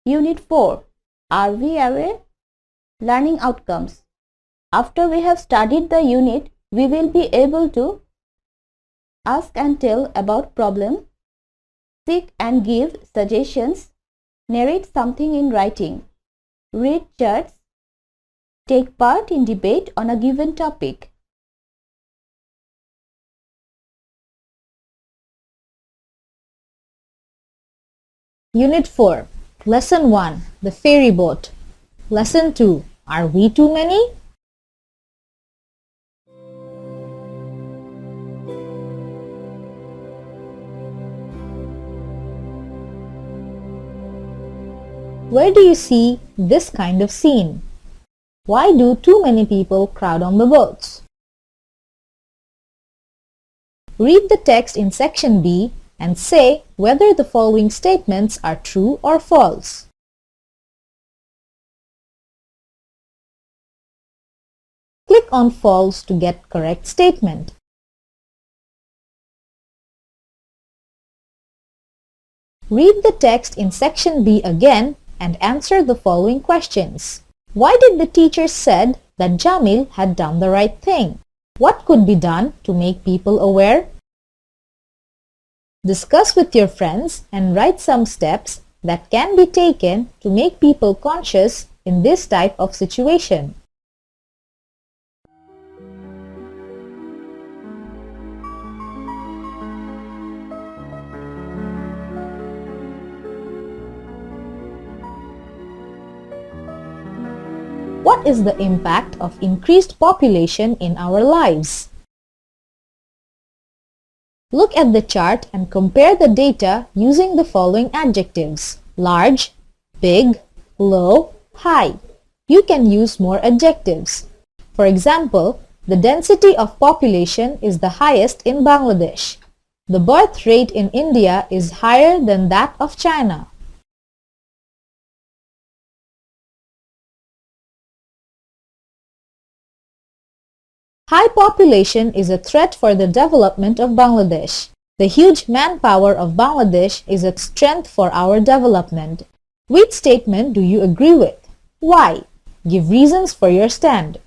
Unit 4. Are we aware? Learning outcomes. After we have studied the unit, we will be able to ask and tell about problem, seek and give suggestions, narrate something in writing, read charts, take part in debate on a given topic. Unit 4. Lesson 1. The ferry boat. Lesson 2. Are we too many? Where do you see this kind of scene? Why do too many people crowd on the boats? Read the text in section B and say whether the following statements are true or false. Click on false to get correct statement. Read the text in section B again and answer the following questions. Why did the teacher said that Jamil had done the right thing? What could be done to make people aware? Discuss with your friends and write some steps that can be taken to make people conscious in this type of situation. What is the impact of increased population in our lives? Look at the chart and compare the data using the following adjectives: large, big, low, high. You can use more adjectives. For example, the density of population is the highest in Bangladesh. The birth rate in India is higher than that of China. High population is a threat for the development of Bangladesh. The huge manpower of Bangladesh is a strength for our development. Which statement do you agree with? Why? Give reasons for your stand.